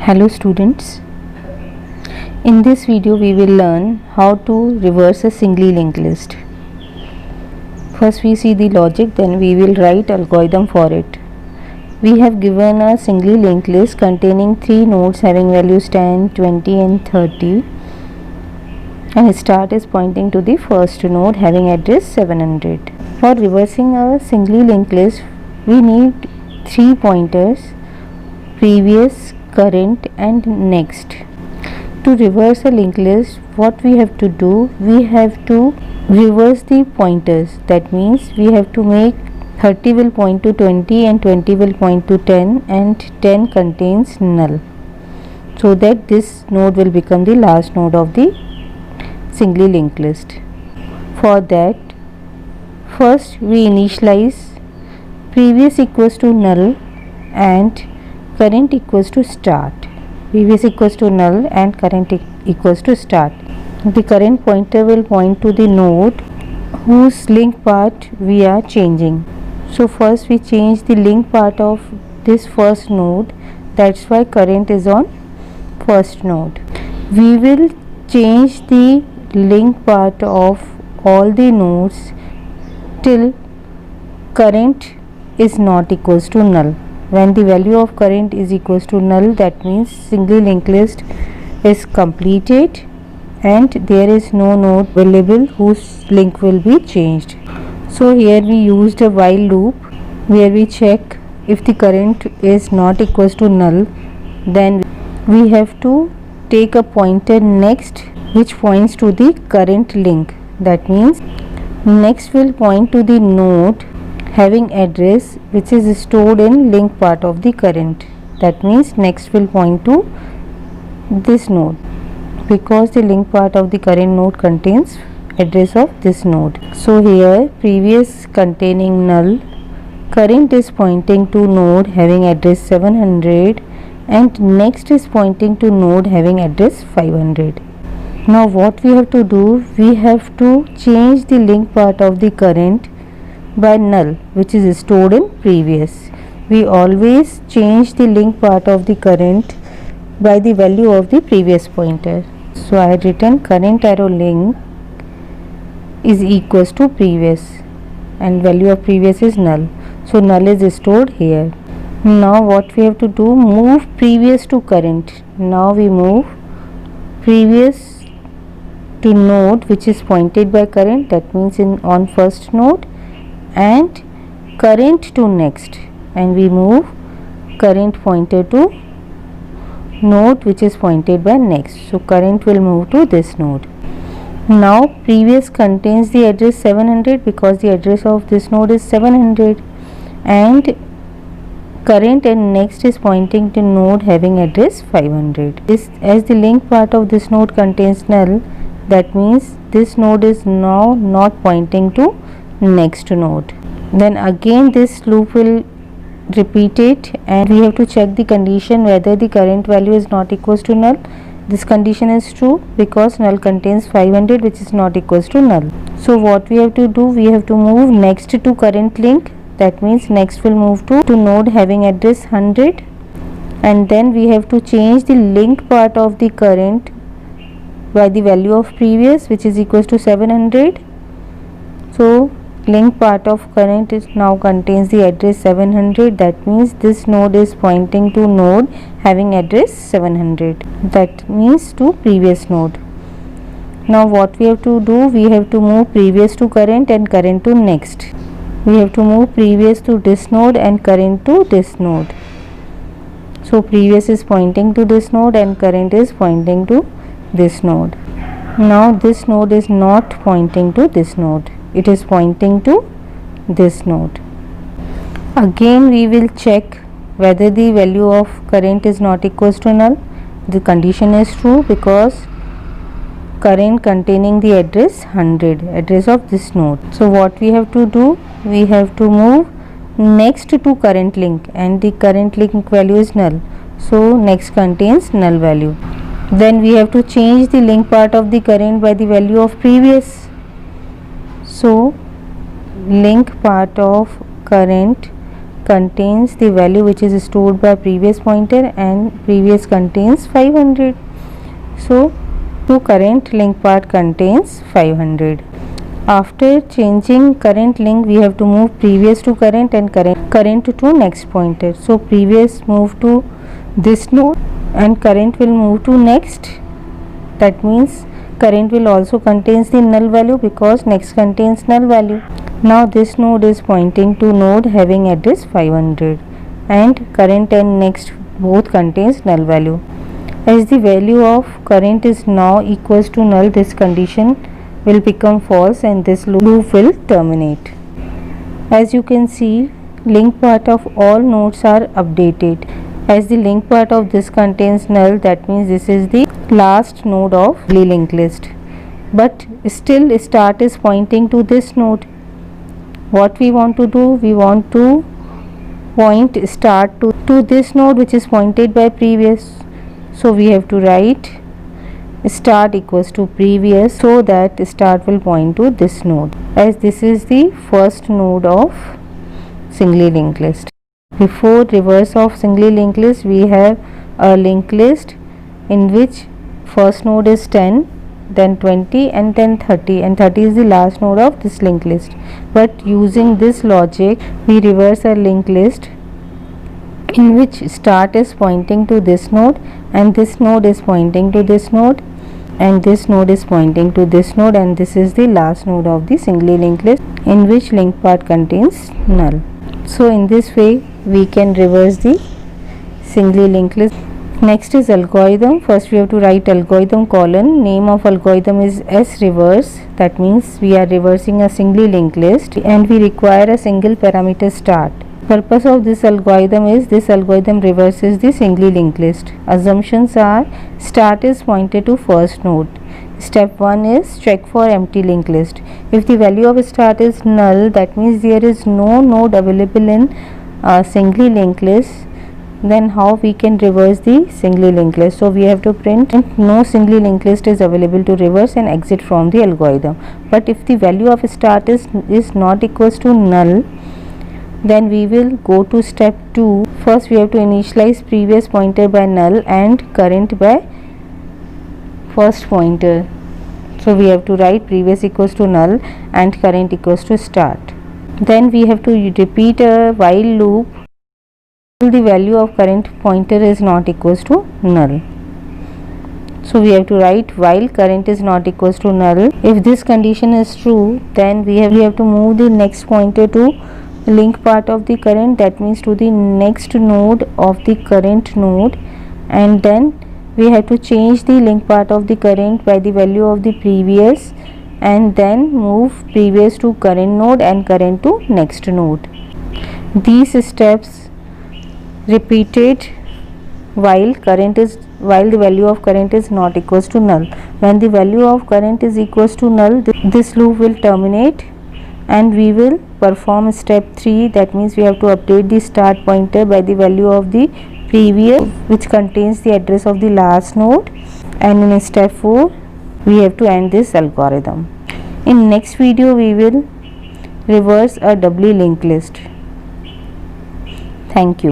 Hello students, in this video we will learn how to reverse a singly linked list. First we see the logic, then we will write algorithm for it. We have given a singly linked list containing 3 nodes having values 10, 20 and 30, and start is pointing to the first node having address 700. For reversing a singly linked list we need 3 pointers: previous, current and next. To reverse a linked list, what we have to do, we have to reverse the pointers. That means we have to make 30 will point to 20 and 20 will point to 10 and 10 contains null, so that this node will become the last node of the singly linked list. For that, first we initialize previous equals to null and current equals to start. Previous equals to null and current equals to start. The current pointer will point to the node whose link part we are changing. So first we change the link part of this first node, that's why current is on first node. We will change the link part of all the nodes till current is not equals to null. When the value of current is equals to null, that means singly linked list is completed and there is no node available whose link will be changed. So here we used a while loop where we check if the current is not equals to null, then we have to take a pointer next which points to the current link. That means next will point to the node having address which is stored in link part of the current. That means next will point to this node because the link part of the current node contains address of this node. So here previous containing null, current is pointing to node having address 700 and next is pointing to node having address 500. Now what we have to do, we have to change the link part of the current by null which is stored in previous. We always change the link part of the current by the value of the previous pointer. So I had written current arrow link is equals to previous and value of previous is null. So null is stored here. Now what we have to do, move previous to current. Now we move previous to node which is pointed by current, that means on first node, and current to next, and we move current pointer to node which is pointed by next. So current will move to this node. Now previous contains the address 700 because the address of this node is 700, and current and next is pointing to node having address 500. This, as the link part of this node contains null, that means this node is now not pointing to next node. Then again this loop will repeat it and we have to check the condition whether the current value is not equals to null. This condition is true because null contains 500 which is not equals to null. So what we have to do, we have to move next to current link, that means next will move to node having address 100, and then we have to change the link part of the current by the value of previous which is equals to 700. So link part of current is now contains the address 700, that means this node is pointing to node having address 700, that means to previous node. Now what we have to do, we have to move previous to current and current to next. We have to move previous to this node and current to this node. So previous is pointing to this node and current is pointing to this node. Now this node is not pointing to this node, it is pointing to this node. Again we will check whether the value of current is not equals to null. The condition is true because current containing the address 100, address of this node. So what we have to do, we have to move next to current link and the current link value is null, so next contains null value. Then we have to change the link part of the current by the value of previous. So link part of current contains the value which is stored by previous pointer and previous contains 500. So to current link part contains 500. After changing current link, we have to move previous to current and current to next pointer. So previous move to this node and current will move to next. That means current will also contains the null value because next contains null value. Now this node is pointing to node having address 500 and current and next both contains null value. As the value of current is now equals to null, this condition will become false and this loop will terminate. As you can see, link part of all nodes are updated. As the link part of this contains null, that means this is the last node of the linked list. But still start is pointing to this node. What we want to do? We want to point start to this node which is pointed by previous. So we have to write start equals to previous so that start will point to this node, as this is the first node of singly linked list. Before reverse of singly linked list, we have a linked list in which first node is 10, then 20 and then 30, and 30 is the last node of this linked list. But using this logic, we reverse a linked list in which start is pointing to this node and this node is pointing to this node and this node is pointing to this node, and this is the last node of the singly linked list in which link part contains null. So in this way we can reverse the singly linked list. Next is algorithm. First we have to write algorithm colon. Name of algorithm is S reverse. That means we are reversing a singly linked list and we require a single parameter start. Purpose of this algorithm is this algorithm reverses the singly linked list. Assumptions are start is pointed to first node. Step 1 is check for empty linked list. If the value of start is null, that means there is no node available in singly linked list. Then how we can reverse the singly linked list? So we have to print no singly linked list is available to reverse and exit from the algorithm. But if the value of start is not equals to null, then we will go to step 2. First we have to initialize previous pointer by null and current by first pointer. So we have to write previous equals to null and current equals to start. Then we have to repeat a while loop till the value of current pointer is not equals to null. So we have to write while current is not equals to null. If this condition is true, then we have to move the next pointer to link part of the current, that means to the next node of the current node, and then we have to change the link part of the current by the value of the previous and then move previous to current node and current to next node. These steps repeated while the value of current is not equals to null. When the value of current is equals to null, this loop will terminate and we will perform step 3. That means we have to update the start pointer by the value of the previous which contains the address of the last node, and in step 4 we have to end this algorithm. In next video we will reverse a doubly linked list. Thank you.